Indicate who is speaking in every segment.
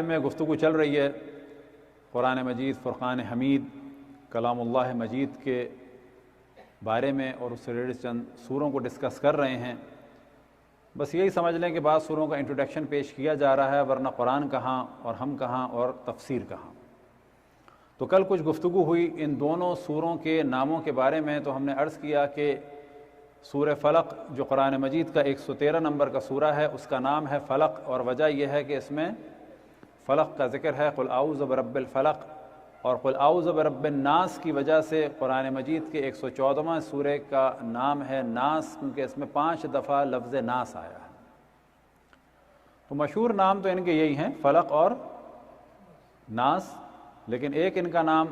Speaker 1: میں گفتگو چل رہی ہے قرآن مجید فرقان حمید کلام اللہ مجید کے بارے میں، اور اس سے ریلیٹڈ چند سوروں کو ڈسکس کر رہے ہیں۔ بس یہی سمجھ لیں کہ بعض سوروں کا انٹروڈکشن پیش کیا جا رہا ہے، ورنہ قرآن کہاں اور ہم کہاں اور تفسیر کہاں۔ تو کل کچھ گفتگو ہوئی ان دونوں سوروں کے ناموں کے بارے میں، تو ہم نے عرض کیا کہ سورہ فلق جو قرآن مجید کا 113 نمبر کا سورہ ہے، اس کا نام ہے فلق، اور وجہ یہ ہے کہ اس میں فلق کا ذکر ہے، قل اعوذ برب الفلق، اور قل اعوذ برب الناس کی وجہ سے قرآن مجید کے 114واں سورہ کا نام ہے ناس، کیونکہ اس میں 5 دفعہ لفظ ناس آیا ہے۔ تو مشہور نام تو ان کے یہی ہیں، فلق اور ناس، لیکن ایک ان کا نام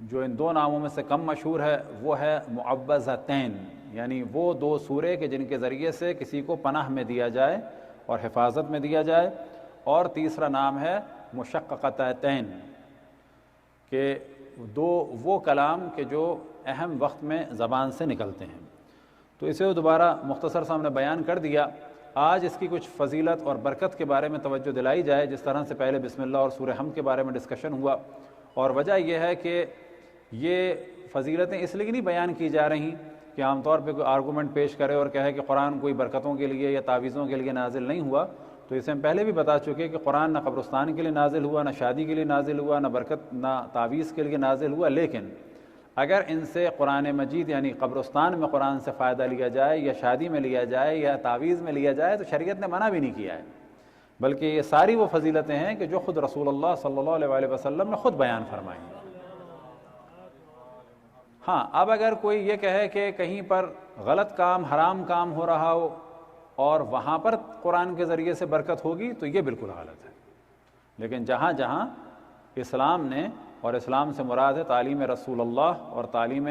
Speaker 1: جو ان دو ناموں میں سے کم مشہور ہے وہ ہے معوذتین، یعنی وہ 2 سورے کہ جن کے ذریعے سے کسی کو پناہ میں دیا جائے اور حفاظت میں دیا جائے، اور تیسرا نام ہے مشققتین، کہ 2 وہ کلام کہ جو اہم وقت میں زبان سے نکلتے ہیں۔ تو اسے دوبارہ مختصر سا ہم نے بیان کر دیا۔ آج اس کی کچھ فضیلت اور برکت کے بارے میں توجہ دلائی جائے، جس طرح سے پہلے بسم اللہ اور سورہ حم کے بارے میں ڈسکشن ہوا، اور وجہ یہ ہے کہ یہ فضیلتیں اس لیے نہیں بیان کی جا رہی کہ عام طور پہ کوئی آرگومنٹ پیش کرے اور کہے کہ قرآن کوئی برکتوں کے لیے یا تعویذوں کے لیے نازل نہیں ہوا۔ تو اسے ہم پہلے بھی بتا چکے کہ قرآن نہ قبرستان کے لیے نازل ہوا، نہ شادی کے لیے نازل ہوا، نہ برکت نہ تعویذ کے لیے نازل ہوا، لیکن اگر ان سے قرآن مجید یعنی قبرستان میں قرآن سے فائدہ لیا جائے، یا شادی میں لیا جائے، یا تعویذ میں لیا جائے، تو شریعت نے منع بھی نہیں کیا ہے، بلکہ یہ ساری وہ فضیلتیں ہیں کہ جو خود رسول اللہ صلی اللہ علیہ وآلہ وسلم نے خود بیان فرمائی ہیں۔ ہاں، اب اگر کوئی یہ کہے کہ کہیں پر غلط کام، حرام کام ہو رہا ہو اور وہاں پر قرآن کے ذریعے سے برکت ہوگی، تو یہ بالکل غلط ہے۔ لیکن جہاں جہاں اسلام نے، اور اسلام سے مراد ہے تعلیم رسول اللہ اور تعلیم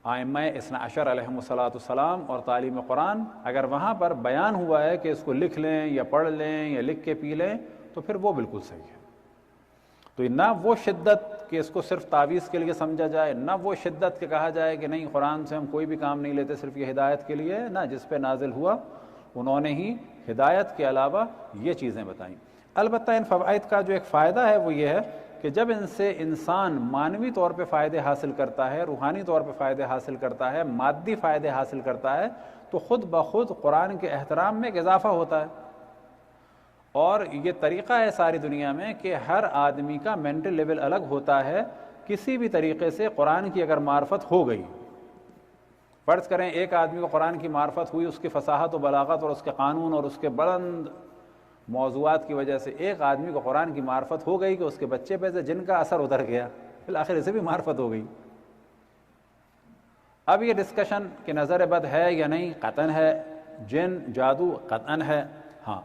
Speaker 1: ائمہ اثنا عشر علیہم السلام اور تعلیم قرآن، اگر وہاں پر بیان ہوا ہے کہ اس کو لکھ لیں یا پڑھ لیں یا لکھ کے پی لیں، تو پھر وہ بالکل صحیح ہے۔ تو نہ وہ شدت کہ اس کو صرف تعویذ کے لیے سمجھا جائے، نہ وہ شدت کہ کہا جائے کہ نہیں قرآن سے ہم کوئی بھی کام نہیں لیتے، صرف یہ ہدایت کے لیے، نہ، جس پہ نازل ہوا انہوں نے ہی ہدایت کے علاوہ یہ چیزیں بتائیں۔ البتہ ان فوائد کا جو ایک فائدہ ہے وہ یہ ہے کہ جب ان سے انسان معنوی طور پہ فائدے حاصل کرتا ہے، روحانی طور پہ فائدے حاصل کرتا ہے، مادی فائدے حاصل کرتا ہے، تو خود بخود قرآن کے احترام میں ایک اضافہ ہوتا ہے۔ اور یہ طریقہ ہے ساری دنیا میں کہ ہر آدمی کا مینٹل لیول الگ ہوتا ہے، کسی بھی طریقے سے قرآن کی اگر معرفت ہو گئی، فرض کریں ایک آدمی کو قرآن کی معرفت ہوئی، اس کی فصاحت و بلاغت اور اس کے قانون اور اس کے بلند موضوعات کی وجہ سے ایک آدمی کو قرآن کی معرفت ہو گئی کہ اس کے بچے پہ سے جن کا اثر اتر گیا، بالآخر اسے بھی معرفت ہو گئی۔ اب یہ ڈسکشن کہ نظر بد ہے یا نہیں، قطعاً ہے، جن جادو قطعاً ہے۔ ہاں،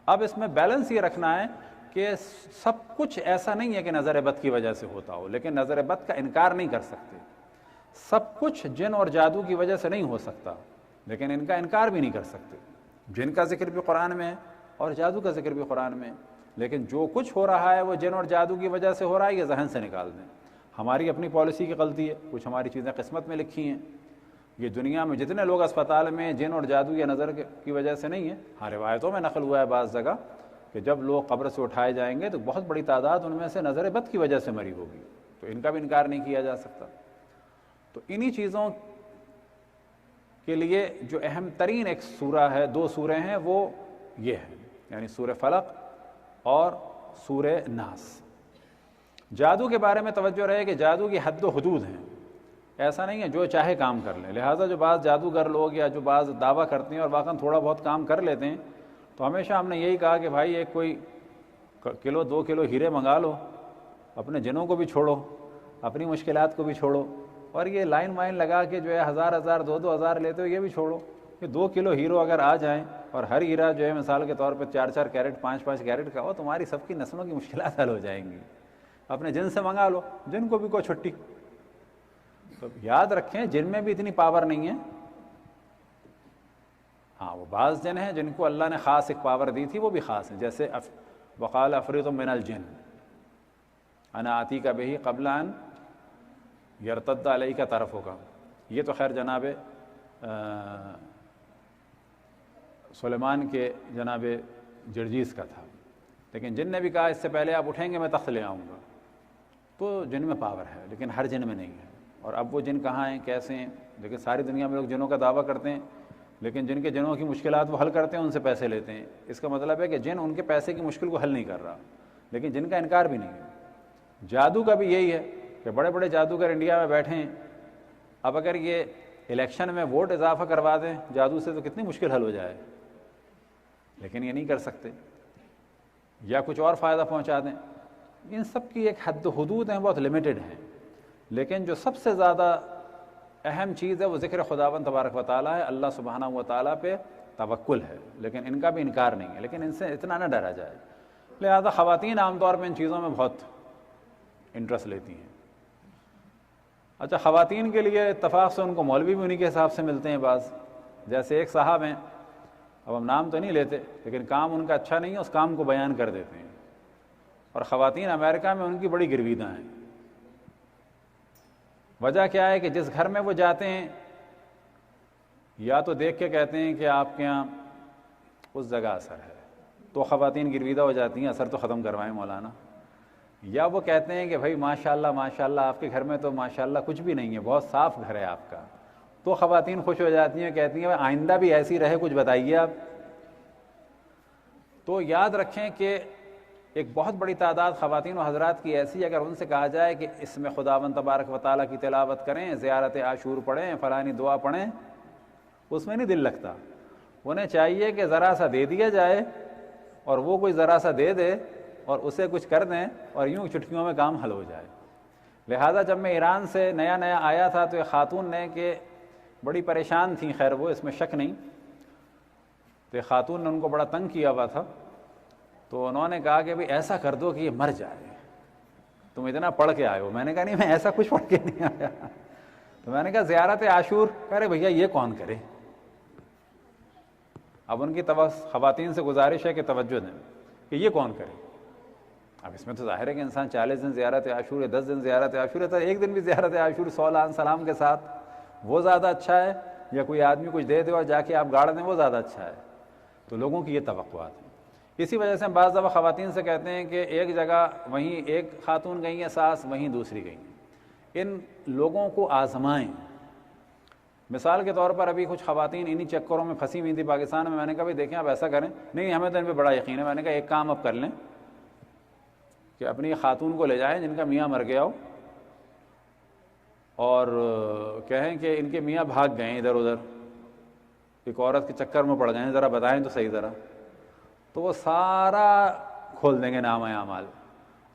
Speaker 1: اب اس میں بیلنس یہ رکھنا ہے کہ سب کچھ ایسا نہیں ہے کہ نظر بد کی وجہ سے ہوتا ہو، لیکن نظر بد کا انکار نہیں کر سکتے۔ سب کچھ جن اور جادو کی وجہ سے نہیں ہو سکتا، لیکن ان کا انکار بھی نہیں کر سکتے۔ جن کا ذکر بھی قرآن میں ہے اور جادو کا ذکر بھی قرآن میں ہے، لیکن جو کچھ ہو رہا ہے وہ جن اور جادو کی وجہ سے ہو رہا ہے، یہ ذہن سے نکال دیں۔ ہماری اپنی پالیسی کی غلطی ہے، کچھ ہماری چیزیں قسمت میں لکھی ہیں۔ یہ دنیا میں جتنے لوگ اسپتال میں جن اور جادو یا نظر کی وجہ سے نہیں ہے، ہاں روایتوں میں نقل ہوا ہے بعض جگہ کہ جب لوگ قبر سے اٹھائے جائیں گے تو بہت بڑی تعداد ان میں سے نظر بد کی وجہ سے مری ہوگی، تو ان کا بھی انکار نہیں کیا جا سکتا۔ تو انہی چیزوں کے لیے جو اہم ترین ایک سورہ ہے، 2 سورے ہیں، وہ یہ ہے، یعنی سورہ فلق اور سورہ ناس۔ جادو کے بارے میں توجہ رہے کہ جادو کی حد و حدود ہیں، ایسا نہیں ہے جو چاہے کام کر لیں۔ لہٰذا جو بعض جادوگر لوگ یا جو بعض دعویٰ کرتے ہیں اور واقعاً تھوڑا بہت کام کر لیتے ہیں، تو ہمیشہ ہم نے یہی کہا کہ بھائی ایک کوئی کلو 2 کلو ہیرے منگا لو، اپنے جنوں کو بھی چھوڑو، اپنی مشکلات کو بھی چھوڑو، اور یہ لائن وائن لگا کے جو ہے 1000 2 ہزار لیتے ہو، یہ بھی چھوڑو۔ کہ 2 کلو ہیرو اگر آ جائیں اور ہر ہیرا جو ہے مثال کے طور پہ 4 کیرٹ 5 کیرٹ کا ہو، تمہاری سب کی نسلوں کی مشکلات حل ہو جائیں گی۔ اپنے جن سے منگا لو، جن کو بھی کوئی چھٹی۔ تو یاد رکھیں جن میں بھی اتنی پاور نہیں ہے۔ ہاں، وہ بعض جن ہیں جن کو اللہ نے خاص ایک پاور دی تھی، وہ بھی خاص ہیں، جیسے وقال عفریت من الجن انا آتیک بہ قبل ان یرتد علیک طرفک۔ یہ تو خیر جناب سلیمان کے جناب جرجیس کا تھا، لیکن جن نے بھی کہا اس سے پہلے آپ اٹھیں گے میں تخت لے آؤں گا۔ تو جن میں پاور ہے لیکن ہر جن میں نہیں ہے۔ اور اب وہ جن کہاں ہیں، کیسے ہیں؟ لیکن ساری دنیا میں لوگ جنوں کا دعویٰ کرتے ہیں، لیکن جن کے جنوں کی مشکلات وہ حل کرتے ہیں ان سے پیسے لیتے ہیں۔ اس کا مطلب ہے کہ جن ان کے پیسے کی مشکل کو حل نہیں کر رہا، لیکن جن کا انکار بھی نہیں ہے۔ جادو کا بھی یہی ہے کہ بڑے بڑے جادوگر انڈیا میں بیٹھے ہیں، اب اگر یہ الیکشن میں ووٹ اضافہ کروا دیں جادو سے تو کتنی مشکل حل ہو جائے، لیکن یہ نہیں کر سکتے، یا کچھ اور فائدہ پہنچا دیں۔ ان سب کی ایک حد و حدود ہیں، بہت لمیٹڈ ہیں، لیکن جو سب سے زیادہ اہم چیز ہے وہ ذکر خداوند تبارک و تعالیٰ ہے، اللہ سبحانہ و تعالیٰ پہ توکل ہے، لیکن ان کا بھی انکار نہیں ہے، لیکن ان سے اتنا نہ ڈرا جائے۔ لہذا خواتین عام طور پہ ان چیزوں میں بہت انٹرسٹ لیتی ہیں۔ اچھا، خواتین کے لیے اتفاق سے ان کو مولوی بھی انہی کے حساب سے ملتے ہیں بعض، جیسے ایک صاحب ہیں، اب ہم نام تو نہیں لیتے، لیکن کام ان کا اچھا نہیں ہے، اس کام کو بیان کر دیتے ہیں، اور خواتین امریکہ میں ان کی بڑی گرویداں ہیں۔ وجہ کیا ہے کہ جس گھر میں وہ جاتے ہیں یا تو دیکھ کے کہتے ہیں کہ آپ کے یہاں اس جگہ اثر ہے، تو خواتین گرویدہ ہو جاتی ہیں، اثر تو ختم کروائیں مولانا، یا وہ کہتے ہیں کہ بھائی ماشاءاللہ آپ کے گھر میں تو ماشاءاللہ کچھ بھی نہیں ہے، بہت صاف گھر ہے آپ کا، تو خواتین خوش ہو جاتی ہیں، کہتی ہیں آئندہ بھی ایسی رہے، کچھ بتائیے آپ۔ تو یاد رکھیں کہ ایک بہت بڑی تعداد خواتین و حضرات کی ایسی، اگر ان سے کہا جائے کہ اس میں خداوند تبارک و تعالیٰ کی تلاوت کریں، زیارت عاشور پڑھیں، فلانی دعا پڑھیں، اس میں نہیں دل لگتا۔ انہیں چاہیے کہ ذرا سا دے دیا جائے اور وہ کوئی ذرا سا دے دے اور اسے کچھ کر دیں اور یوں چٹکیوں میں کام حل ہو جائے۔ لہٰذا جب میں ایران سے نیا آیا تھا تو ایک خاتون نے کہ بڑی پریشان تھیں، خیر وہ اس میں شک نہیں، تو ایک خاتون نے ان کو بڑا تنگ کیا ہوا تھا، تو انہوں نے کہا کہ بھئی ایسا کر دو کہ یہ مر جائے، تم اتنا پڑھ کے آئے ہو۔ میں نے کہا نہیں، میں ایسا کچھ پڑھ کے نہیں آیا۔ تو میں نے کہا زیارت عاشور، کہہ رہے بھیا یہ کون کرے؟ اب ان کی خواتین سے گزارش ہے کہ توجہ دیں کہ یہ کون کرے۔ اب اس میں تو ظاہر ہے کہ انسان 40 دن زیارت عاشور ہے، 10 دن زیارت عاشور ہے، تو ایک دن بھی زیارت عاشور 100 لعن سلام کے ساتھ وہ زیادہ اچھا ہے، یا کوئی آدمی کچھ دے دے اور جا کے آپ گاڑ دیں وہ زیادہ اچھا ہے۔ تو لوگوں کی یہ توقعات ہیں۔ اسی وجہ سے ہم بعض دفعہ خواتین سے کہتے ہیں کہ ایک جگہ وہیں ایک خاتون گئی ہیں ساس، وہیں دوسری گئی ہیں، ان لوگوں کو آزمائیں۔ مثال کے طور پر ابھی کچھ خواتین انہی چکروں میں پھنسی ہوئی تھی پاکستان میں، میں نے کہا بھائی دیکھیں آپ ایسا کریں، نہیں ہمیں تو ان پہ بڑا یقین ہے، میں نے کہا ایک کام اب کر لیں کہ اپنی خاتون کو لے جائیں جن کا میاں مر گیا ہو، اور کہیں کہ ان کے میاں بھاگ گئے ہیں ادھر ادھر، ایک عورت کے چکر میں پڑ گئے ہیں، ذرا بتائیں تو صحیح ذرا، تو وہ سارا کھول دیں گے نامہ اعمال۔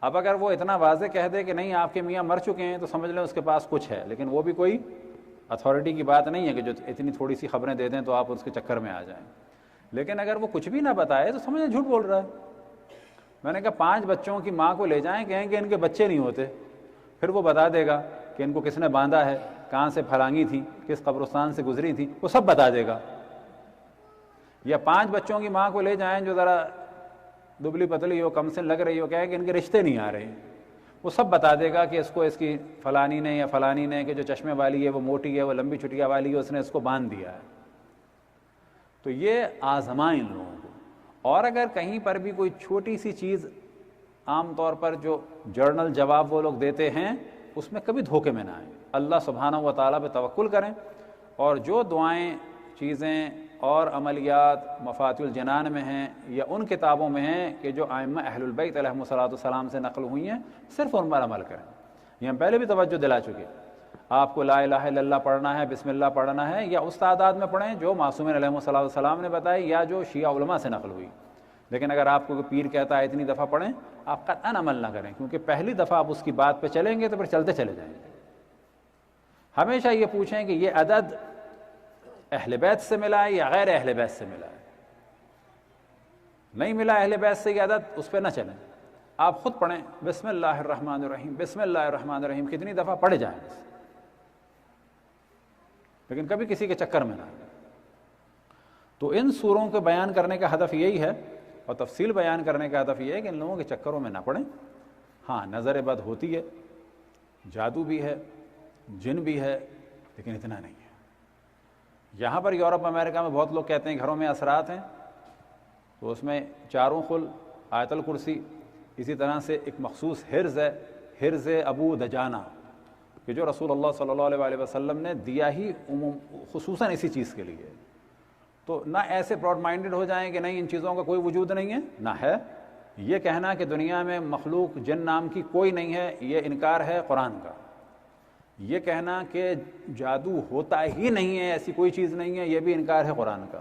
Speaker 1: اب اگر وہ اتنا واضح کہہ دے کہ نہیں آپ کے میاں مر چکے ہیں تو سمجھ لیں اس کے پاس کچھ ہے، لیکن وہ بھی کوئی اتھارٹی کی بات نہیں ہے کہ جو اتنی تھوڑی سی خبریں دے دیں تو آپ اس کے چکر میں آ جائیں۔ لیکن اگر وہ کچھ بھی نہ بتائے تو سمجھیں جھوٹ بول رہا ہے۔ میں نے کہا 5 بچوں کی ماں کو لے جائیں، کہیں کہ ان کے بچے نہیں ہوتے، پھر وہ بتا دے گا کہ ان کو کس نے باندھا ہے، کہاں سے پھلانگی تھی، کس قبرستان سے گزری تھی، وہ سب بتا دے گا۔ یا 5 بچوں کی ماں کو لے جائیں جو ذرا دبلی پتلی ہو، کم سن لگ رہی ہو، کہے کہ ان کے رشتے نہیں آ رہے، وہ سب بتا دے گا کہ اس کو اس کی فلانی نے یا فلانی نے، کہ جو چشمے والی ہے وہ موٹی ہے، وہ لمبی چٹیا والی ہے، اس نے اس کو باندھ دیا ہے۔ تو یہ آزمائیں ان لوگوں کو۔ اور اگر کہیں پر بھی کوئی چھوٹی سی چیز، عام طور پر جو جرنل جواب وہ لوگ دیتے ہیں، اس میں کبھی دھوکے میں نہ آئیں، اللہ سبحانہ و تعالیٰ پہ توکل کریں، اور جو دعائیں، چیزیں اور عملیات مفاتیح الجنان میں ہیں یا ان کتابوں میں ہیں کہ جو ائمہ اہل البیت علیہم الصلوۃ والسلام سے نقل ہوئی ہیں، صرف ان پر عمل کریں۔ یہ ہم پہلے بھی توجہ دلا چکے۔ آپ کو لا الہ الا اللہ پڑھنا ہے، بسم اللہ پڑھنا ہے، یا اس تعداد میں پڑھیں جو معصومین علیہم الصلوۃ والسلام نے بتائی یا جو شیعہ علماء سے نقل ہوئی۔ لیکن اگر آپ کو کوئی پیر کہتا ہے اتنی دفعہ پڑھیں، آپ قطعاً عمل نہ کریں، کیونکہ پہلی دفعہ آپ اس کی بات پہ چلیں گے تو پھر چلتے چلے جائیں گے۔ ہمیشہ یہ پوچھیں کہ یہ عدد اہل بیت سے ملا ہے یا غیر اہل بیت سے ملا ہے۔ نہیں ملا اہل بیت سے یہ عدد، اس پہ نہ چلیں، آپ خود پڑھیں بسم اللہ الرحمن الرحیم، بسم اللہ الرحمن الرحیم کتنی دفعہ پڑھے جائیں، لیکن کبھی کسی کے چکر میں نہ۔ تو ان سوروں کو بیان کرنے کا ہدف یہی ہے، اور تفصیل بیان کرنے کا ہدف یہ ہے کہ ان لوگوں کے چکروں میں نہ پڑیں۔ ہاں نظر بد ہوتی ہے، جادو بھی ہے، جن بھی ہے، لیکن اتنا نہیں ہے۔ یہاں پر یورپ امریکہ میں بہت لوگ کہتے ہیں گھروں میں اثرات ہیں، تو اس میں چاروں خل، آیت الکرسی، اسی طرح سے ایک مخصوص حرز ہے، حرز ابو دجانہ، کہ جو رسول اللہ صلی اللہ علیہ وآلہ وسلم نے دیا ہی خصوصاً اسی چیز کے لیے۔ تو نہ ایسے براڈ مائنڈڈ ہو جائیں کہ نہیں ان چیزوں کا کوئی وجود نہیں ہے، نہ ہے۔ یہ کہنا کہ دنیا میں مخلوق جن نام کی کوئی نہیں ہے، یہ انکار ہے قرآن کا۔ یہ کہنا کہ جادو ہوتا ہی نہیں ہے، ایسی کوئی چیز نہیں ہے، یہ بھی انکار ہے قرآن کا۔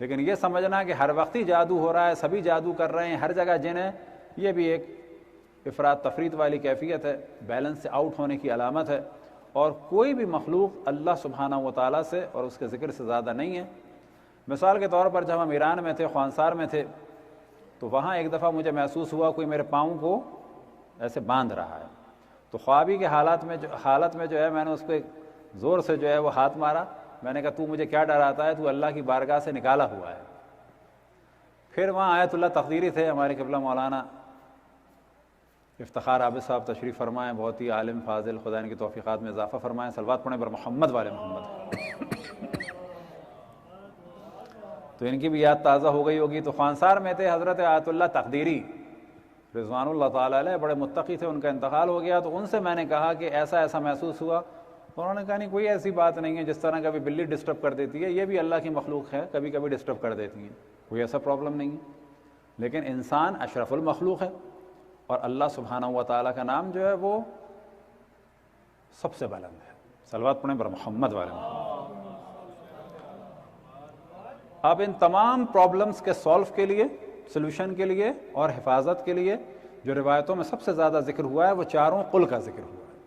Speaker 1: لیکن یہ سمجھنا کہ ہر وقت ہی جادو ہو رہا ہے، سبھی جادو کر رہے ہیں، ہر جگہ جن ہے، یہ بھی ایک افراد تفرید والی کیفیت ہے، بیلنس سے آؤٹ ہونے کی علامت ہے۔ اور کوئی بھی مخلوق اللہ سبحانہ و تعالیٰ سے اور اس کے ذکر سے زیادہ نہیں ہے۔ مثال کے طور پر جب ہم ایران میں تھے، خوانسار میں تھے، تو وہاں ایک دفعہ مجھے محسوس ہوا کوئی میرے پاؤں کو ایسے باندھ رہا ہے، تو خوابی کے حالت میں جو ہے میں نے اس کو زور سے جو ہے وہ ہاتھ مارا۔ میں نے کہا تو مجھے کیا ڈراتا ہے، تو اللہ کی بارگاہ سے نکالا ہوا ہے۔ پھر وہاں آیت اللہ تقدیری تھے، ہمارے قبلہ مولانا افتخار عابد صاحب تشریف فرمائیں، بہت ہی عالم فاضل، خدا ان کی توفیقات میں اضافہ فرمائیں، صلوات پڑھیں بر محمد والے محمد۔ تو ان کی بھی یاد تازہ ہو گئی ہوگی۔ تو خوانسار میں تھے حضرت آیت اللہ تقدیری رضوان اللہ تعالیٰ علیہ، بڑے متقی تھے، ان کا انتقال ہو گیا۔ تو ان سے میں نے کہا کہ ایسا ایسا محسوس ہوا، تو انہوں نے کہا نہیں کوئی ایسی بات نہیں ہے، جس طرح کبھی بلی ڈسٹرب کر دیتی ہے، یہ بھی اللہ کی مخلوق ہے، کبھی کبھی ڈسٹرب کر دیتی ہیں، کوئی ایسا پرابلم نہیں ہے۔ لیکن انسان اشرف المخلوق ہے، اور اللہ سبحانہ و تعالیٰ کا نام جو ہے وہ سب سے بلند ہے۔ صلوات پڑھیں بر محمد والے محمد۔ اب ان تمام پرابلمز کے سولو کے لیے، سلوشن کے لیے اور حفاظت کے لیے جو روایتوں میں سب سے زیادہ ذکر ہوا ہے وہ چاروں قل کا ذکر ہوا ہے۔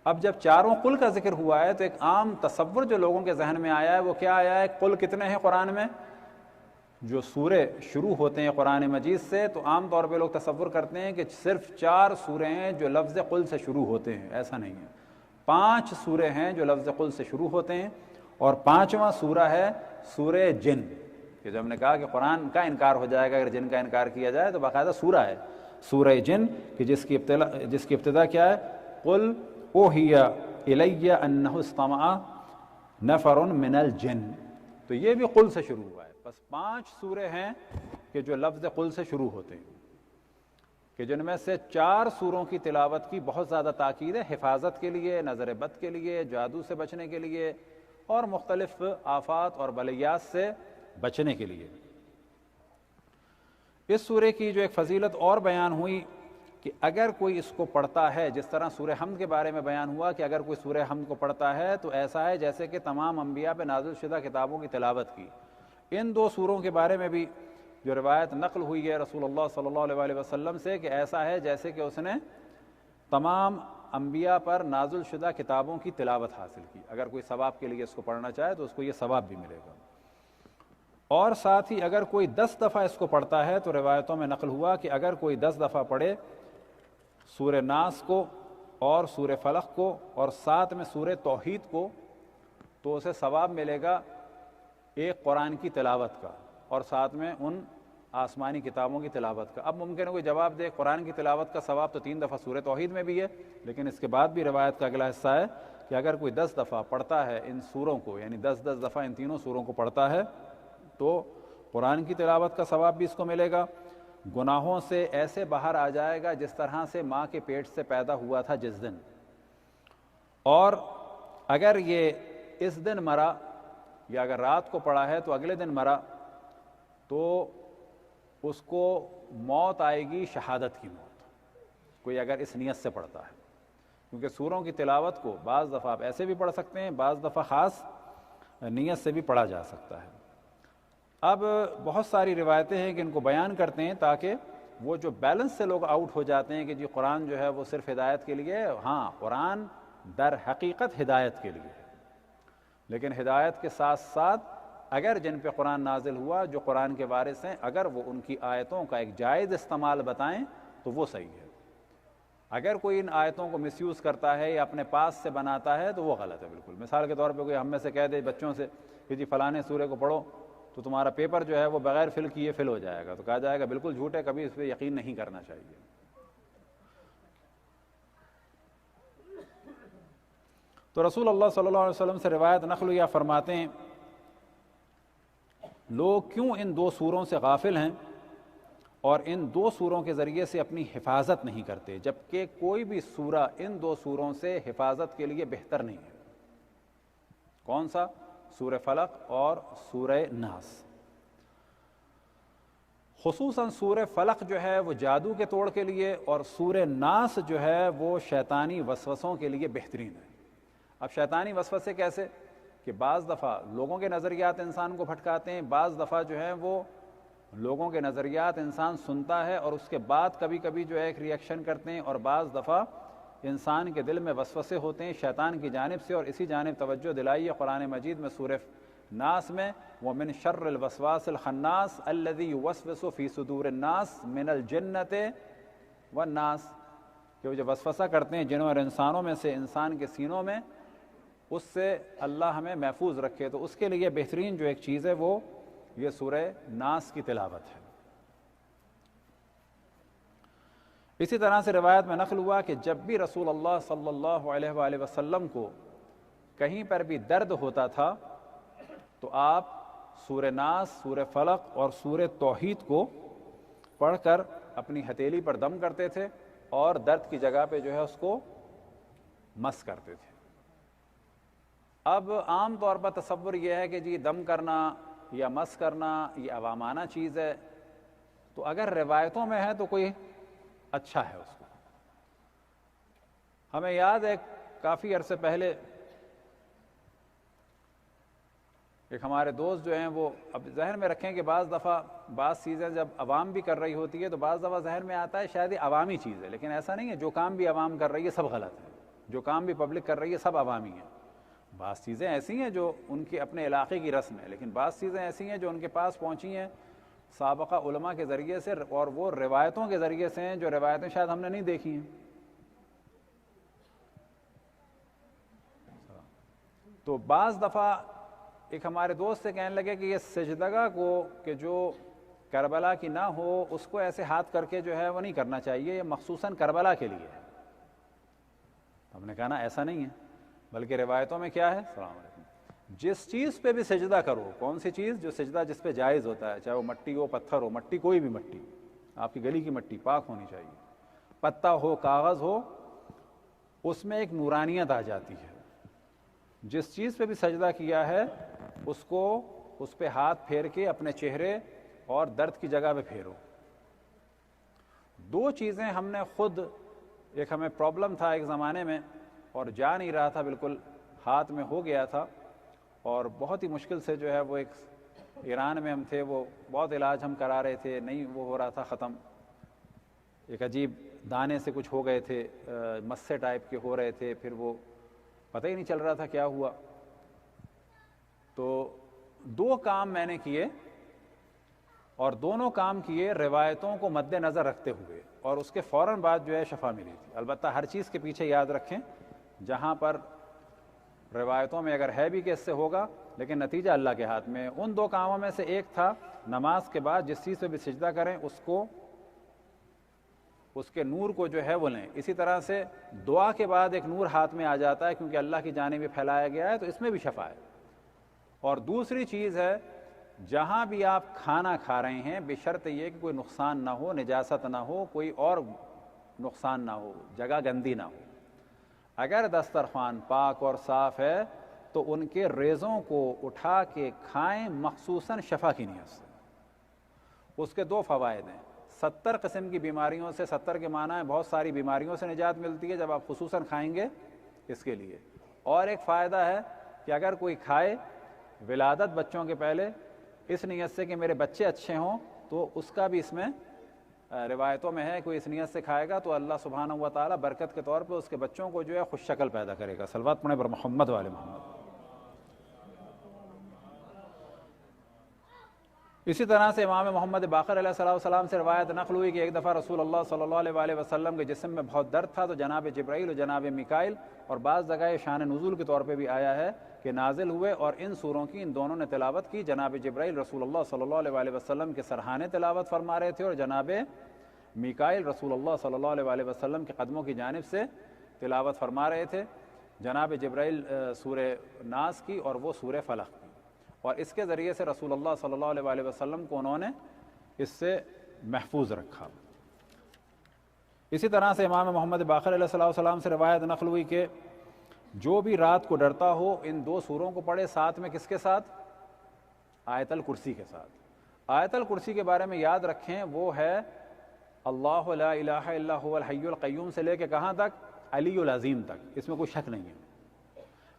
Speaker 1: اب جب چاروں قل کا ذکر ہوا ہے تو ایک عام تصور جو لوگوں کے ذہن میں آیا ہے وہ کیا آیا ہے؟ قل کتنے ہیں قرآن میں؟ جو سورے شروع ہوتے ہیں قرآن مجید سے، تو عام طور پہ لوگ تصور کرتے ہیں کہ صرف 4 سورے ہیں جو لفظ قل سے شروع ہوتے ہیں، ایسا نہیں ہے۔ 5 سورے ہیں جو لفظ قل سے شروع ہوتے ہیں، اور 5واں سورہ ہے سورہ جن، کہ جو ہم نے کہا کہ قرآن کا انکار ہو جائے گا اگر جن کا انکار کیا جائے، تو باقاعدہ سورہ ہے سورہ جن، کہ جس کی ابتدا کیا ہے؟ قل اوحی الی انہ استمع نفر من الجن۔ تو یہ بھی قل سے شروع ہوا ہے۔ بس 5 سورے ہیں کہ جو لفظ قل سے شروع ہوتے ہیں، کہ جن میں سے 4 سوروں کی تلاوت کی بہت زیادہ تاکید ہے، حفاظت کے لیے، نظر بد کے لیے، جادو سے بچنے کے لیے، اور مختلف آفات اور بلیات سے بچنے کے لیے۔ اس سورے کی جو ایک فضیلت اور بیان ہوئی کہ اگر کوئی اس کو پڑھتا ہے، جس طرح سورہ حمد کے بارے میں بیان ہوا کہ اگر کوئی سورہ حمد کو پڑھتا ہے تو ایسا ہے جیسے کہ تمام انبیاء پہ نازل شدہ کتابوں کی تلاوت کی۔ ان 2 سوروں کے بارے میں بھی جو روایت نقل ہوئی ہے رسول اللہ صلی اللہ علیہ وآلہ وسلم سے کہ ایسا ہے جیسے کہ اس نے تمام انبیاء پر نازل شدہ کتابوں کی تلاوت حاصل کی۔ اگر کوئی ثواب کے لیے اس کو پڑھنا چاہے تو اس کو یہ ثواب بھی ملے گا۔ اور ساتھ ہی اگر کوئی 10 دفعہ اس کو پڑھتا ہے تو روایتوں میں نقل ہوا کہ اگر کوئی 10 دفعہ پڑھے سورہ ناس کو اور سورہ فلق کو اور ساتھ میں سورہ توحید کو، تو اسے ثواب ملے گا ایک قرآن کی تلاوت کا اور ساتھ میں ان آسمانی کتابوں کی تلاوت کا۔ اب ممکن ہے کوئی جواب دے قرآن کی تلاوت کا ثواب تو 3 دفعہ سورہ توحید میں بھی ہے، لیکن اس کے بعد بھی روایت کا اگلا حصہ ہے کہ اگر کوئی 10 دفعہ پڑھتا ہے ان سوروں کو، یعنی 10 دفعہ ان تینوں سوروں کو پڑھتا ہے، تو قرآن کی تلاوت کا ثواب بھی اس کو ملے گا، گناہوں سے ایسے باہر آ جائے گا جس طرح سے ماں کے پیٹ سے پیدا ہوا تھا جس دن، اور اگر یہ اس دن مرا یا اگر رات کو پڑا ہے تو اگلے دن مرا تو اس کو موت آئے گی شہادت کی موت، کوئی اگر اس نیت سے پڑھتا ہے، کیونکہ سوروں کی تلاوت کو بعض دفعہ آپ ایسے بھی پڑھ سکتے ہیں، بعض دفعہ خاص نیت سے بھی پڑھا جا سکتا ہے۔ اب بہت ساری روایتیں ہیں کہ ان کو بیان کرتے ہیں تاکہ وہ جو بیلنس سے لوگ آؤٹ ہو جاتے ہیں کہ جی قرآن جو ہے وہ صرف ہدایت کے لیے ہے، ہاں قرآن در حقیقت ہدایت کے لیے ہے، لیکن ہدایت کے ساتھ ساتھ اگر جن پہ قرآن نازل ہوا جو قرآن کے وارث ہیں، اگر وہ ان کی آیتوں کا ایک جائز استعمال بتائیں تو وہ صحیح ہے۔ اگر کوئی ان آیتوں کو مس یوز کرتا ہے یا اپنے پاس سے بناتا ہے تو وہ غلط ہے بالکل۔ مثال کے طور پہ کوئی ہم میں سے کہہ دے بچوں سے کہ جی فلانے سورے کو پڑھو تو تمہارا پیپر جو ہے وہ بغیر فل کیے فل ہو جائے گا، تو کہا جائے گا بالکل جھوٹ ہے، کبھی اس پہ یقین نہیں کرنا چاہیے۔ تو رسول اللہ صلی اللہ علیہ وسلم سے روایت نقل یا فرماتے ہیں لوگ کیوں ان دو سوروں سے غافل ہیں اور ان دو سوروں کے ذریعے سے اپنی حفاظت نہیں کرتے، جبکہ کوئی بھی سورہ ان دو سوروں سے حفاظت کے لیے بہتر نہیں ہے۔ کون سا؟ سورہ فلق اور سورہ ناس۔ خصوصاً سورہ فلق جو ہے وہ جادو کے توڑ کے لیے، اور سورہ ناس جو ہے وہ شیطانی وسوسوں کے لیے بہترین ہے۔ اب شیطانی وسوسے کیسے؟ کہ بعض دفعہ لوگوں کے نظریات انسان کو بھٹکاتے ہیں، بعض دفعہ جو ہے وہ لوگوں کے نظریات انسان سنتا ہے اور اس کے بعد کبھی کبھی جو ہے ایک ری ایکشن کرتے ہیں، اور بعض دفعہ انسان کے دل میں وسوسے ہوتے ہیں شیطان کی جانب سے، اور اسی جانب توجہ دلائی ہے قرآن مجید میں سورہ ناس میں، وَمِن شَرِّ الْوَسْوَاسِ الْخَنَّاسِ الَّذِي يُوَسْوِسُ فِي صُدُورِ النَّاسِ مِنَ الْجِنَّةِ وَالنَّاسِ، کہ وہ جو وسوسہ کرتے ہیں جنوں اور انسانوں میں سے انسان کے سینوں میں، اس سے اللہ ہمیں محفوظ رکھے۔ تو اس کے لیے بہترین جو ایک چیز ہے وہ یہ سورہ ناس کی تلاوت ہے۔ اسی طرح سے روایت میں نقل ہوا کہ جب بھی رسول اللہ صلی اللہ علیہ وآلہ وسلم کو کہیں پر بھی درد ہوتا تھا تو آپ سورہ ناس، سورہ فلق اور سورہ توحید کو پڑھ کر اپنی ہتھیلی پر دم کرتے تھے اور درد کی جگہ پہ جو ہے اس کو مس کرتے تھے۔ اب عام طور پر تصور یہ ہے کہ جی دم کرنا یا مس کرنا یہ عوامانہ چیز ہے، تو اگر روایتوں میں ہے تو کوئی اچھا ہے اس کو۔ ہمیں یاد ہے کافی عرصے پہلے ایک ہمارے دوست جو ہیں وہ، اب ذہن میں رکھیں کہ بعض دفعہ بعض چیزیں جب عوام بھی کر رہی ہوتی ہے تو بعض دفعہ ذہن میں آتا ہے شاید یہ عوامی چیز ہے، لیکن ایسا نہیں ہے، جو کام بھی عوام کر رہی ہے سب غلط ہے، جو کام بھی پبلک کر رہی ہے سب عوامی ہیں۔ بعض چیزیں ایسی ہیں جو ان کے اپنے علاقے کی رسم ہے، لیکن بعض چیزیں ایسی ہیں جو ان کے پاس پہنچی ہیں سابقہ علماء کے ذریعے سے، اور وہ روایتوں کے ذریعے سے ہیں جو روایتیں شاید ہم نے نہیں دیکھی ہیں۔ تو بعض دفعہ ایک ہمارے دوست سے کہنے لگے کہ یہ سجدگاہ کو کہ جو کربلا کی نہ ہو اس کو ایسے ہاتھ کر کے جو ہے وہ نہیں کرنا چاہیے، یہ مخصوصاً کربلا کے لیے ہے۔ ہم نے کہا نا ایسا نہیں ہے، بلکہ روایتوں میں کیا ہے، السلام علیکم، جس چیز پہ بھی سجدہ کرو، کون سی چیز؟ جو سجدہ جس پہ جائز ہوتا ہے، چاہے وہ مٹی ہو، پتھر ہو، مٹی کوئی بھی مٹی، آپ کی گلی کی مٹی پاک ہونی چاہیے، پتا ہو، کاغذ ہو، اس میں ایک نورانیت آ جاتی ہے۔ جس چیز پہ بھی سجدہ کیا ہے اس کو اس پہ ہاتھ پھیر کے اپنے چہرے اور درد کی جگہ پہ پھیرو۔ دو چیزیں ہم نے خود، ایک ہمیں پرابلم تھا ایک زمانے میں اور جا نہیں رہا تھا، بالکل ہاتھ میں ہو گیا تھا، اور بہت ہی مشکل سے جو ہے وہ ایک ایران میں ہم تھے، وہ بہت علاج ہم کرا رہے تھے، نہیں وہ ہو رہا تھا ختم، ایک عجیب دانے سے کچھ ہو گئے تھے، مسے ٹائپ کے ہو رہے تھے، پھر وہ پتہ ہی نہیں چل رہا تھا کیا ہوا۔ تو دو کام میں نے کیے، اور دونوں کام کیے روایتوں کو مد نظر رکھتے ہوئے، اور اس کے فوراً بعد جو ہے شفا ملی تھی۔ البتہ ہر چیز کے پیچھے یاد رکھیں جہاں پر روایتوں میں اگر ہے بھی کہ اس سے ہوگا، لیکن نتیجہ اللہ کے ہاتھ میں۔ ان دو کاموں میں سے ایک تھا نماز کے بعد جس چیز پہ بھی سجدہ کریں اس کو، اس کے نور کو جو ہے وہ لیں۔ اسی طرح سے دعا کے بعد ایک نور ہاتھ میں آ جاتا ہے کیونکہ اللہ کی جانب پھیلایا گیا ہے، تو اس میں بھی شفا ہے۔ اور دوسری چیز ہے جہاں بھی آپ کھانا کھا رہے ہیں بشرط یہ کہ کوئی نقصان نہ ہو، نجاست نہ ہو، کوئی اور نقصان نہ ہو، جگہ گندی نہ ہو۔ اگر دسترخوان پاک اور صاف ہے تو ان کے ریزوں کو اٹھا کے کھائیں، مخصوصاً شفا کی نیت سے۔ اس کے دو فوائد ہیں، 70 قسم کی بیماریوں سے، 70 کے معنی ہے بہت ساری بیماریوں سے نجات ملتی ہے جب آپ خصوصاً کھائیں گے اس کے لیے۔ اور ایک فائدہ ہے کہ اگر کوئی کھائے ولادت بچوں کے پہلے اس نیت سے کہ میرے بچے اچھے ہوں، تو اس کا بھی اس میں روایتوں میں ہے، کوئی اس نیت سے کھائے گا تو اللہ سبحانہ و تعالیٰ برکت کے طور پہ اس کے بچوں کو جو ہے خوش شکل پیدا کرے گا۔ صلوات پڑھیں بر محمد والے محمد۔ اسی طرح سے امام محمد باقر علیہ السلام سے روایت نقل ہوئی کہ ایک دفعہ رسول اللہ صلی اللہ علیہ وآلہ وسلم کے جسم میں بہت درد تھا، تو جناب جبرائیل اور جناب میکائیل، اور بعض جگہ شان نزول کے طور پہ بھی آیا ہے کہ نازل ہوئے اور ان سوروں کی ان دونوں نے تلاوت کی۔ جناب جبرائیل رسول اللہ صلی اللہ علیہ وآلہ وسلم کے سرہانے تلاوت فرما رہے تھے، اور جناب میکائیل رسول اللہ صلی اللہ علیہ وآلہ وسلم کے قدموں کی جانب سے تلاوت فرما رہے تھے۔ جناب جبرائیل سورہ ناس کی اور وہ سورہ فلق کی۔ اور اس کے ذریعے سے رسول اللہ صلی اللہ علیہ وآلہ وسلم کو انہوں نے اس سے محفوظ رکھا۔ اسی طرح سے امام محمد باقر علیہ السلام سے روایت نقل ہوئی کہ جو بھی رات کو ڈرتا ہو ان 2 سوروں کو پڑھے، ساتھ میں کس کے ساتھ؟ آیت الکرسی کے ساتھ۔ آیت الکرسی کے بارے میں یاد رکھیں، وہ ہے اللہ لا الہ الا هو الحی القیوم سے لے کے کہاں تک؟ علی العظیم تک، اس میں کوئی شک نہیں ہے۔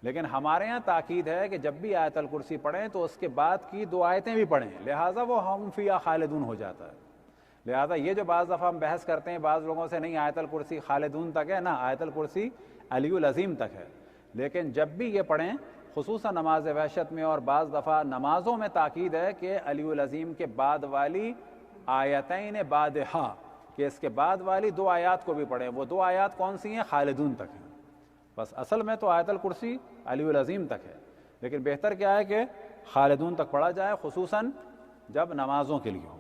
Speaker 1: لیکن ہمارے ہاں تاکید ہے کہ جب بھی آیت الکرسی پڑھیں تو اس کے بعد کی 2 آیتیں بھی پڑھیں، لہٰذا وہ ہم فیہا خالدون ہو جاتا ہے۔ لہٰذا یہ جو بعض دفعہ ہم بحث کرتے ہیں بعض لوگوں سے، نہیں آیت الکرسی خالدون تک ہے، نہ، آیت الکرسی علی العظیم تک ہے۔ لیکن جب بھی یہ پڑھیں، خصوصاً نماز وحشت میں، اور بعض دفعہ نمازوں میں تاکید ہے کہ علی العظیم کے بعد والی آیتین بعدہا، کہ اس کے بعد والی 2 آیات کو بھی پڑھیں۔ وہ 2 آیات کون سی ہیں؟ خالدون تک ہیں۔ بس اصل میں تو آیت الکرسی علی العظیم تک ہے، لیکن بہتر کیا ہے کہ خالدون تک پڑھا جائے، خصوصاً جب نمازوں کے لیے ہو۔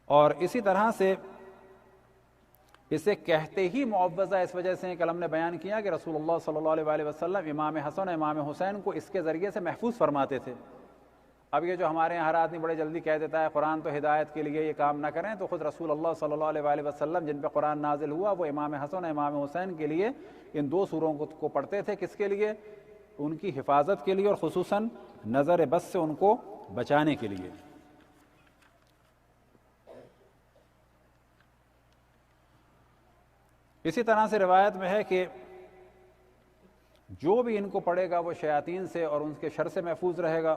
Speaker 1: اور اسی طرح سے اسے کہتے ہی معوضہ اس وجہ سے کل ہم نے بیان کیا کہ رسول اللہ صلی اللہ علیہ وآلہ وسلم امام حسن امام حسین کو اس کے ذریعے سے محفوظ فرماتے تھے۔ اب یہ جو ہمارے یہاں ہر آدمی بڑے جلدی کہہ دیتا ہے قرآن تو ہدایت کے لیے، یہ کام نہ کریں، تو خود رسول اللہ صلی اللہ علیہ وآلہ وسلم جن پہ قرآن نازل ہوا وہ امام حسن امام حسین کے لیے ان 2 سوروں کو پڑھتے تھے۔ کس کے لیے؟ ان کی حفاظت کے لیے، اور خصوصاً نظر بد سے ان کو بچانے کے لیے۔ اسی طرح سے روایت میں ہے کہ جو بھی ان کو پڑھے گا وہ شیاطین سے اور ان کے شر سے محفوظ رہے گا۔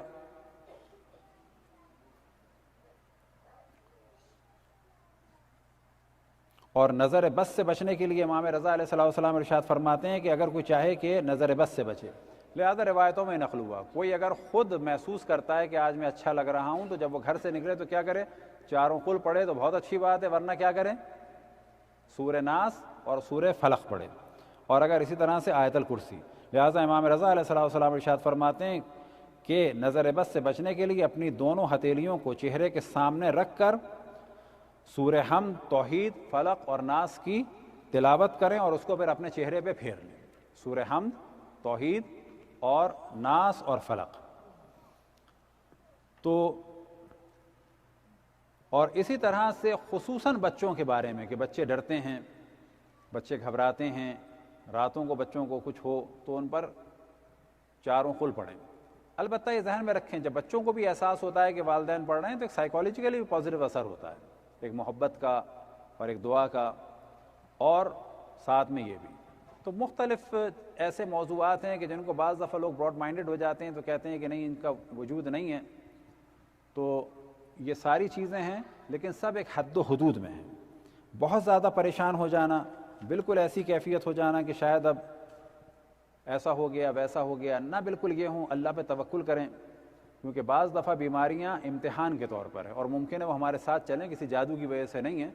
Speaker 1: اور نظر بد سے بچنے کے لیے امام رضا علیہ السلام ارشاد فرماتے ہیں کہ اگر کوئی چاہے کہ نظر بد سے بچے، لہذا روایتوں میں نقل ہوا کوئی اگر خود محسوس کرتا ہے کہ آج میں اچھا لگ رہا ہوں، تو جب وہ گھر سے نکلے تو کیا کرے؟ 4 قل پڑھے تو بہت اچھی بات ہے، ورنہ کیا کریں؟ سورہ ناس اور سورہ فلق پڑھے، اور اگر اسی طرح سے آیت الکرسی۔ لہذا امام رضا علیہ السلام ارشاد فرماتے ہیں کہ نظر بد سے بچنے کے لیے اپنی دونوں ہتھیلیوں کو چہرے کے سامنے رکھ کر سورہ حمد، توحید، فلق اور ناس کی تلاوت کریں اور اس کو پھر اپنے چہرے پہ پھیر لیں۔ سورہ حمد، توحید اور ناس اور فلق۔ تو اور اسی طرح سے خصوصاً بچوں کے بارے میں کہ بچے ڈرتے ہیں، بچے گھبراتے ہیں، راتوں کو بچوں کو کچھ ہو تو ان پر 4 قل پڑھیں۔ البتہ یہ ذہن میں رکھیں جب بچوں کو بھی احساس ہوتا ہے کہ والدین پڑھ رہے ہیں تو ایک سائیکالوجیکلی بھی پازیٹیو اثر ہوتا ہے، ایک محبت کا اور ایک دعا کا، اور ساتھ میں یہ بھی۔ تو مختلف ایسے موضوعات ہیں کہ جن کو بعض دفعہ لوگ براڈ مائنڈڈ ہو جاتے ہیں تو کہتے ہیں کہ نہیں ان کا وجود نہیں ہے، تو یہ ساری چیزیں ہیں لیکن سب ایک حد و حدود میں ہیں۔ بہت زیادہ پریشان ہو جانا، بالکل ایسی کیفیت ہو جانا کہ شاید اب ایسا ہو گیا ویسا ہو گیا، نہ بالکل یہ ہوں، اللہ پہ توکل کریں، کیونکہ بعض دفعہ بیماریاں امتحان کے طور پر ہے اور ممکن ہے وہ ہمارے ساتھ چلیں، کسی جادو کی وجہ سے نہیں ہے،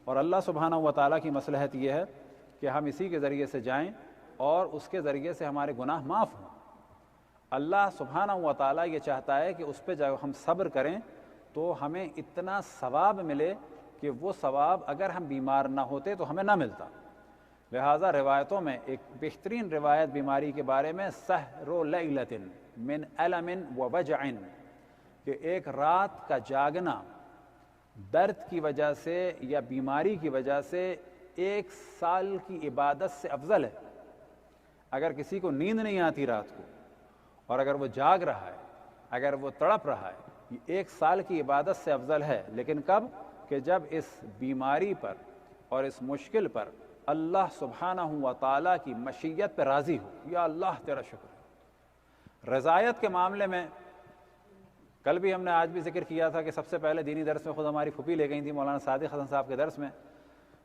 Speaker 1: اور اللہ سبحانہ و تعالیٰ کی مصلحت یہ ہے کہ ہم اسی کے ذریعے سے جائیں اور اس کے ذریعے سے ہمارے گناہ معاف ہوں۔ اللہ سبحانہ و تعالیٰ یہ چاہتا ہے کہ اس پہ جب ہم صبر کریں تو ہمیں اتنا ثواب ملے کہ وہ ثواب اگر ہم بیمار نہ ہوتے تو ہمیں نہ ملتا۔ لہٰذا روایتوں میں ایک بہترین روایت بیماری کے بارے میں سحر لیلۃ من الم و وجع، کہ ایک رات کا جاگنا درد کی وجہ سے یا بیماری کی وجہ سے 1 سال کی عبادت سے افضل ہے۔ اگر کسی کو نیند نہیں آتی رات کو اور اگر وہ جاگ رہا ہے، اگر وہ تڑپ رہا ہے، یہ 1 سال کی عبادت سے افضل ہے۔ لیکن کب؟ کہ جب اس بیماری پر اور اس مشکل پر اللہ سبحانہ و تعالیٰ کی مشیت پہ راضی ہو، یا اللہ تیرا شکر ہے۔ رضایت کے معاملے میں کل بھی ہم نے آج بھی ذکر کیا تھا کہ سب سے پہلے دینی درس میں خود ہماری پھوپھی لے گئی تھی مولانا صادق حسن صاحب کے درس میں۔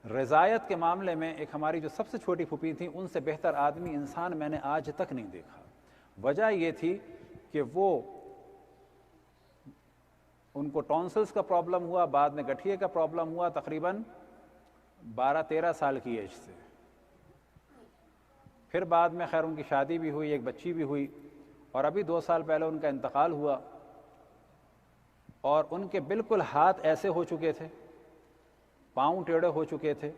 Speaker 1: رضایت کے معاملے میں ایک ہماری جو سب سے چھوٹی پھوپھی تھیں، ان سے بہتر آدمی انسان میں نے آج تک نہیں دیکھا۔ وجہ یہ تھی کہ وہ ان کو ٹونسلز کا پرابلم ہوا، بعد میں گٹھیے کا پرابلم ہوا، تقریباً 12-13 سال کی ایج سے۔ پھر بعد میں خیر ان کی شادی بھی ہوئی، ایک بچی بھی ہوئی، اور ابھی 2 سال پہلے ان کا انتقال ہوا، اور ان کے بالکل ہاتھ ایسے ہو چکے تھے، پاؤں ٹیڑھے ہو چکے تھے،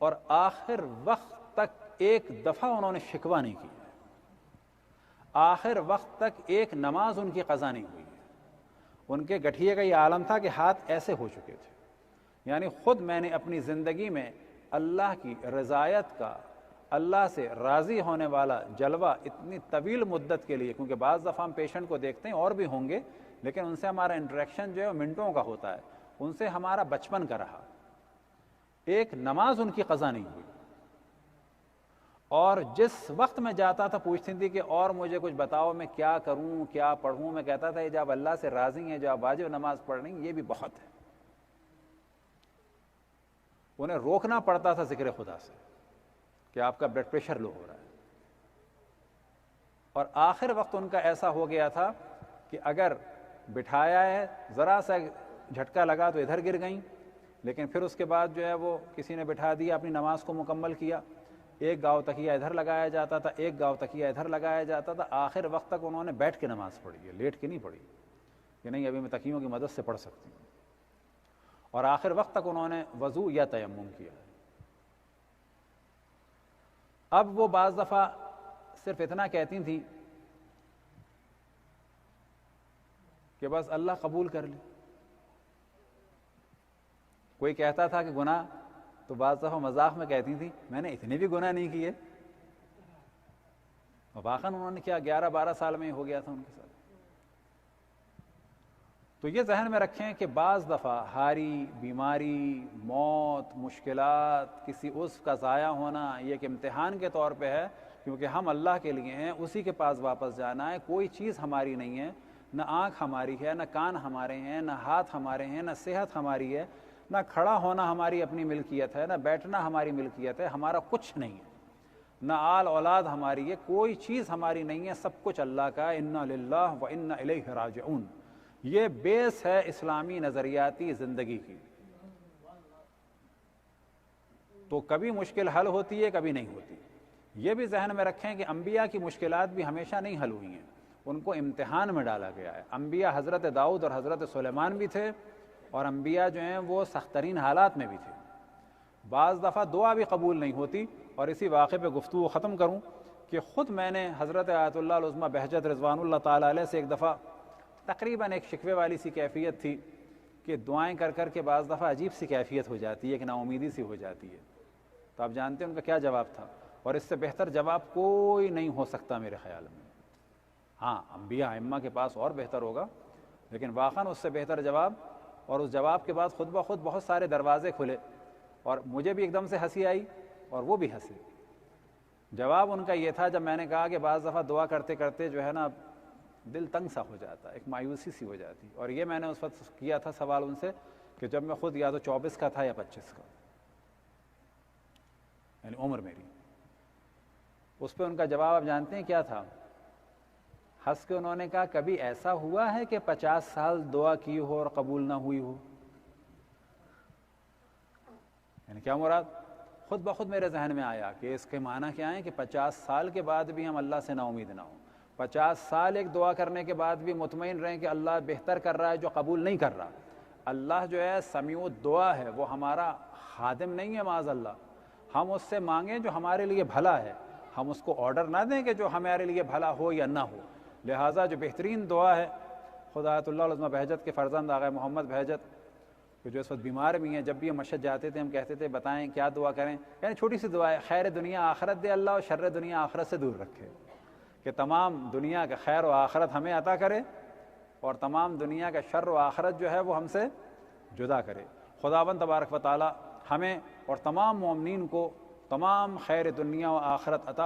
Speaker 1: اور آخر وقت تک ایک دفعہ انہوں نے شکوہ نہیں کیا۔ آخر وقت تک ایک نماز ان کی قضا نہیں ہوئی ہے۔ ان کے گٹھیے کا یہ عالم تھا کہ ہاتھ ایسے ہو چکے تھے، یعنی خود میں نے اپنی زندگی میں اللہ کی رضایت کا، اللہ سے راضی ہونے والا جلوہ اتنی طویل مدت کے لیے، کیونکہ بعض دفعہ ہم پیشنٹ کو دیکھتے ہیں اور بھی ہوں گے، لیکن ان سے ہمارا انٹریکشن جو ہے منٹوں کا ہوتا ہے، ان سے ہمارا بچپن کا رہا، ایک نماز ان کی قضا نہیں ہوئی۔ اور جس وقت میں جاتا تھا پوچھتی تھی کہ اور مجھے کچھ بتاؤ، میں کیا کروں کیا پڑھوں، میں کہتا تھا جب اللہ سے راضی ہیں، جو آپ واجب نماز پڑھ رہی ہیں، یہ بھی بہت ہے۔ انہیں روکنا پڑتا تھا ذکر خدا سے کہ آپ کا بلڈ پریشر لو ہو رہا ہے، اور آخر وقت ان کا ایسا ہو گیا تھا کہ اگر بٹھایا ہے، ذرا سا جھٹکا لگا تو ادھر گر گئیں، لیکن پھر اس کے بعد جو ہے وہ کسی نے بٹھا دیا، اپنی نماز کو مکمل کیا، ایک گاؤ تکیہ ادھر لگایا جاتا تھا، ایک گاؤ تکیہ ادھر لگایا جاتا تھا، آخر وقت تک انہوں نے بیٹھ کے نماز پڑھی ہے، لیٹ کے نہیں پڑھی کہ نہیں ابھی میں تکیوں کی مدد سے پڑھ سکتی ہوں، اور آخر وقت تک انہوں نے وضو یا تیمم کیا۔ اب وہ بعض دفعہ صرف اتنا کہتی تھیں کہ بس اللہ قبول کر لے۔ کوئی کہتا تھا کہ گناہ، تو بعض دفعہ مذاق میں کہتی تھیں میں نے اتنے بھی گناہ نہیں کیے، اور واقعاً انہوں نے کیا 11-12 سال میں ہی ہو گیا تھا ان کے ساتھ۔ تو یہ ذہن میں رکھیں کہ بعض دفعہ ہاری، بیماری، موت، مشکلات، کسی عضو کا ضائع ہونا، یہ ایک امتحان کے طور پہ ہے، کیونکہ ہم اللہ کے لیے ہیں، اسی کے پاس واپس جانا ہے، کوئی چیز ہماری نہیں ہے، نہ آنکھ ہماری ہے، نہ کان ہمارے ہیں، نہ ہاتھ ہمارے ہیں، نہ صحت ہماری ہے، نہ کھڑا ہونا ہماری اپنی ملکیت ہے، نہ بیٹھنا ہماری ملکیت ہے، ہمارا کچھ نہیں ہے، نہ آل اولاد ہماری ہے، کوئی چیز ہماری نہیں ہے، سب کچھ اللہ کا ہے۔ انا للہ و انا الیہ راجعون، یہ بیس ہے اسلامی نظریاتی زندگی کی۔ تو کبھی مشکل حل ہوتی ہے، کبھی نہیں ہوتی۔ یہ بھی ذہن میں رکھیں کہ انبیاء کی مشکلات بھی ہمیشہ نہیں حل ہوئی ہیں، ان کو امتحان میں ڈالا گیا ہے۔ انبیاء حضرت داؤد اور حضرت سلیمان بھی تھے، اور انبیاء جو ہیں وہ سخت ترین حالات میں بھی تھے۔ بعض دفعہ دعا بھی قبول نہیں ہوتی، اور اسی واقعے پہ گفتگو ختم کروں کہ خود میں نے حضرت آیت اللہ العظمہ بہجت رضوان اللہ تعالیٰ علیہ سے ایک دفعہ تقریباً ایک شکوے والی سی کیفیت تھی کہ دعائیں کر کر کے بعض دفعہ عجیب سی کیفیت ہو جاتی ہے کہ نا امیدی سی ہو جاتی ہے۔ تو آپ جانتے ہیں ان کا کیا جواب تھا، اور اس سے بہتر جواب کوئی نہیں ہو سکتا میرے خیال میں۔ ہاں انبیاء ائمہ کے پاس اور بہتر ہوگا، لیکن واقعاً اس سے بہتر جواب، اور اس جواب کے بعد خود بخود بہت سارے دروازے کھلے، اور مجھے بھی ایک دم سے ہنسی آئی اور وہ بھی ہنسے۔ جواب ان کا یہ تھا، جب میں نے کہا کہ بعض دفعہ دعا کرتے کرتے جو ہے نا دل تنگ سا ہو جاتا ہے، ایک مایوسی سی ہو جاتی، اور یہ میں نے اس وقت کیا تھا سوال ان سے کہ جب میں خود یا تو 24 کا تھا یا 25 کا، یعنی عمر میری۔ اس پہ ان کا جواب آپ جانتے ہیں کیا تھا؟ ہنس کے انہوں نے کہا کبھی ایسا ہوا ہے کہ 50 سال دعا کی ہو اور قبول نہ ہوئی ہو؟ یعنی کیا مراد؟ خود بخود میرے ذہن میں آیا کہ اس کے معنی کیا ہے کہ 50 سال کے بعد بھی ہم اللہ سے نا امید نہ ہوں، 50 سال ایک دعا کرنے کے بعد بھی مطمئن رہیں کہ اللہ بہتر کر رہا ہے جو قبول نہیں کر رہا۔ اللہ جو ہے سمیع الدعا ہے، وہ ہمارا خادم نہیں ہے معاذ اللہ۔ ہم اس سے مانگیں جو ہمارے لیے بھلا ہے، ہم اس کو آرڈر نہ دیں کہ جو ہمارے لیے بھلا ہو یا نہ ہو۔ لہٰذا جو بہترین دعا ہے، خدا آیت اللہ العظمہ بہجت کے فرزند آغا محمد بہجت کہ جو اس وقت بیمار بھی ہیں، جب بھی ہم مشہد جاتے تھے ہم کہتے تھے بتائیں کیا دعا کریں، یعنی چھوٹی سی دعا ہے، خیر دنیا آخرت دے اللہ اور شر دنیا آخرت سے دور رکھے، کہ تمام دنیا کا خیر و آخرت ہمیں عطا کرے، اور تمام دنیا کا شر و آخرت جو ہے وہ ہم سے جدا کرے۔ خداوند تبارک و تعالی ہمیں اور تمام مومنین کو تمام خیر دنیا و آخرت عطا